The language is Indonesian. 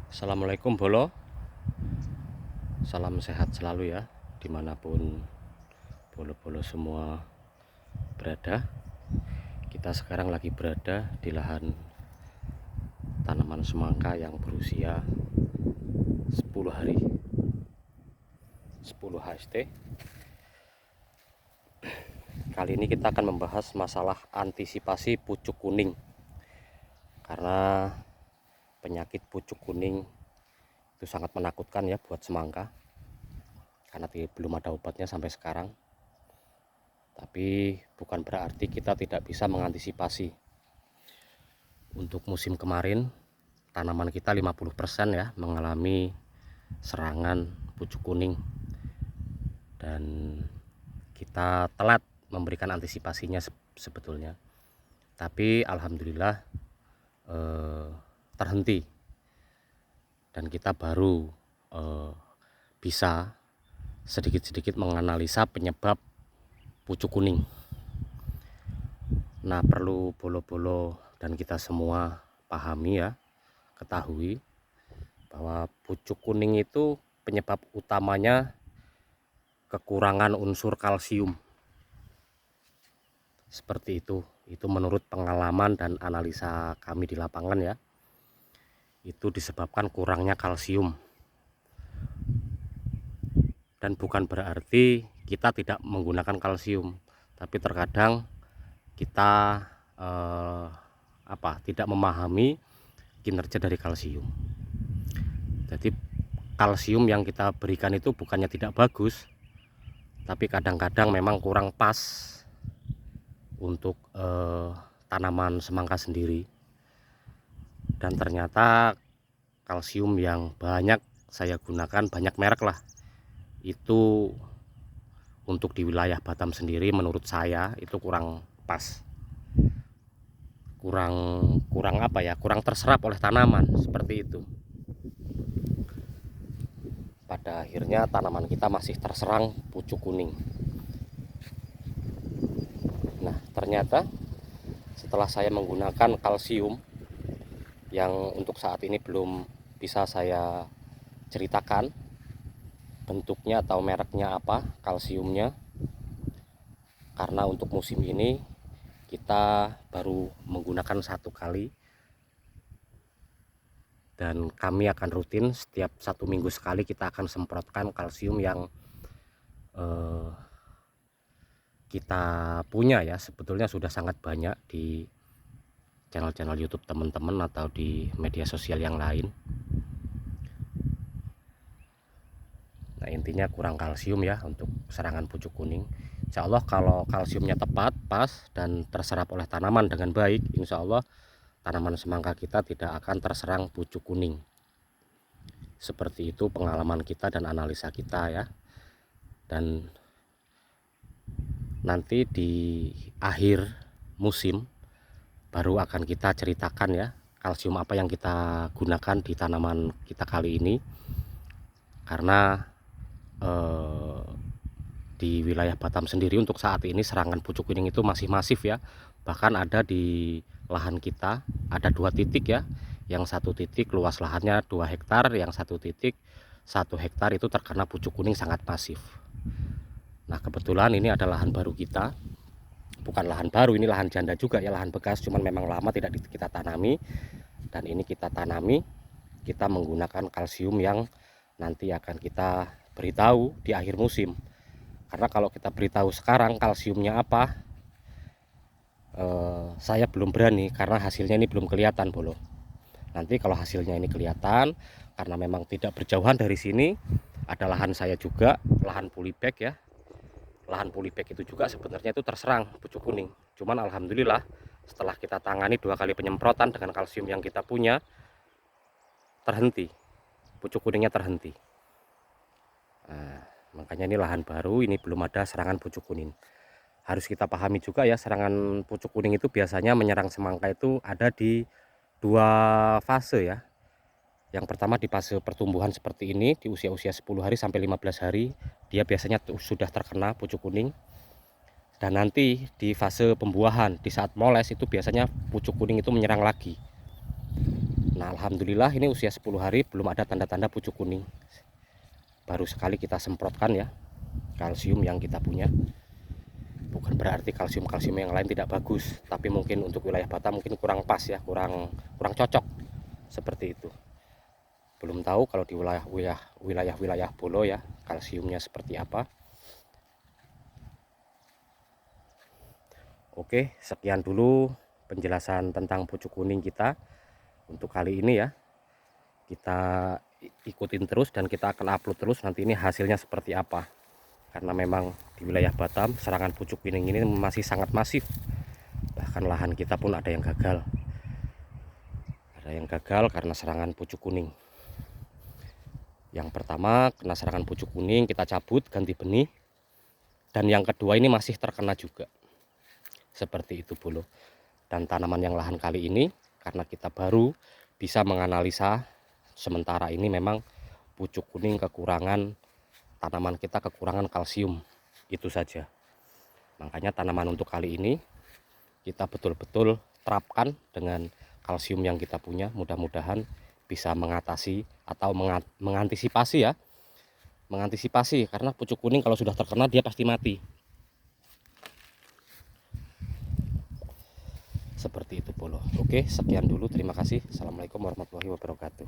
Assalamualaikum Bolo, salam sehat selalu ya, dimanapun bolo-bolo semua berada. Kita sekarang lagi berada di lahan tanaman semangka yang berusia 10 hari, 10 HST. Kali ini kita akan membahas masalah antisipasi pucuk kuning, karena penyakit pucuk kuning itu sangat menakutkan ya buat semangka, karena belum ada obatnya sampai sekarang. Tapi bukan berarti kita tidak bisa mengantisipasi. Untuk musim kemarin tanaman kita 50% ya mengalami serangan pucuk kuning, dan kita telat memberikan antisipasinya sebetulnya. Tapi alhamdulillah terhenti, dan kita baru bisa sedikit-sedikit menganalisa penyebab pucuk kuning. Nah, perlu bolo-bolo dan kita semua pahami ya, ketahui bahwa pucuk kuning itu penyebab utamanya kekurangan unsur kalsium. Seperti itu menurut pengalaman dan analisa kami di lapangan ya. Itu disebabkan kurangnya kalsium. Dan bukan berarti kita tidak menggunakan kalsium, tapi terkadang kita tidak memahami kinerja dari kalsium. Jadi kalsium yang kita berikan itu bukannya tidak bagus, tapi kadang-kadang memang kurang pas untuk tanaman semangka sendiri. Dan ternyata kalsium yang banyak saya gunakan, banyak merek lah, itu untuk di wilayah Batam sendiri menurut saya itu kurang pas, kurang terserap oleh tanaman, seperti itu. Pada akhirnya tanaman kita masih terserang pucuk kuning. Nah, ternyata setelah saya menggunakan kalsium yang untuk saat ini belum bisa saya ceritakan bentuknya atau mereknya apa kalsiumnya, karena untuk musim ini kita baru menggunakan 1 kali, dan kami akan rutin setiap 1 minggu sekali kita akan semprotkan kalsium yang kita punya ya. Sebetulnya sudah sangat banyak di channel-channel YouTube teman-teman atau di media sosial yang lain. Nah, intinya kurang kalsium ya untuk serangan pucuk kuning. Insya Allah kalau kalsiumnya tepat, pas, dan terserap oleh tanaman dengan baik, insya Allah tanaman semangka kita tidak akan terserang pucuk kuning. Seperti itu pengalaman kita dan analisa kita ya. Dan nanti di akhir musim baru akan kita ceritakan ya kalsium apa yang kita gunakan di tanaman kita kali ini. Karena di wilayah Batam sendiri untuk saat ini serangan pucuk kuning itu masih masif ya. Bahkan ada di lahan kita ada 2 titik ya. Yang 1 titik luas lahannya 2 hektar, yang 1 titik 1 hektar itu terkena pucuk kuning sangat masif. Nah, kebetulan ini ada lahan baru kita. Bukan lahan baru, ini lahan janda juga ya, lahan bekas, cuman memang lama tidak kita tanami. Dan ini kita tanami, kita menggunakan kalsium yang nanti akan kita beritahu di akhir musim. Karena kalau kita beritahu sekarang kalsiumnya apa, saya belum berani karena hasilnya ini belum kelihatan Bolo. Nanti kalau hasilnya ini kelihatan, karena memang tidak berjauhan dari sini ada lahan saya juga, lahan polybag ya. Lahan polybag itu juga sebenarnya itu terserang pucuk kuning. Cuman alhamdulillah setelah kita tangani 2 kali penyemprotan dengan kalsium yang kita punya, terhenti, pucuk kuningnya terhenti. Nah, makanya ini lahan baru, ini belum ada serangan pucuk kuning. Harus kita pahami juga ya, serangan pucuk kuning itu biasanya menyerang semangka itu ada di 2 fase ya. Yang pertama di fase pertumbuhan seperti ini, di usia-usia 10 hari sampai 15 hari dia biasanya sudah terkena pucuk kuning. Dan nanti di fase pembuahan, di saat moles itu biasanya pucuk kuning itu menyerang lagi. Nah, alhamdulillah ini usia 10 hari belum ada tanda-tanda pucuk kuning. Baru sekali kita semprotkan ya kalsium yang kita punya. Bukan berarti kalsium yang lain tidak bagus, tapi mungkin untuk wilayah Batam mungkin kurang pas ya, kurang cocok seperti itu. Belum tahu kalau di wilayah Bolo ya kalsiumnya seperti apa. Oke, sekian dulu penjelasan tentang pucuk kuning kita untuk kali ini ya. Kita ikutin terus dan kita akan upload terus nanti ini hasilnya seperti apa. Karena memang di wilayah Batam serangan pucuk kuning ini masih sangat masif. Bahkan lahan kita pun ada yang gagal. Ada yang gagal karena serangan pucuk kuning. Yang pertama kena serangan pucuk kuning, kita cabut ganti benih. Dan yang kedua ini masih terkena juga. Seperti itu Bolo. Dan tanaman yang lahan kali ini karena kita baru bisa menganalisa sementara ini memang pucuk kuning kekurangan, tanaman kita kekurangan kalsium, itu saja. Makanya tanaman untuk kali ini kita betul-betul terapkan dengan kalsium yang kita punya, mudah-mudahan bisa mengatasi atau mengantisipasi ya, mengantisipasi karena pucuk kuning kalau sudah terkena dia pasti mati. Seperti itu Bolo. Oke, sekian dulu, terima kasih. Assalamualaikum warahmatullahi wabarakatuh.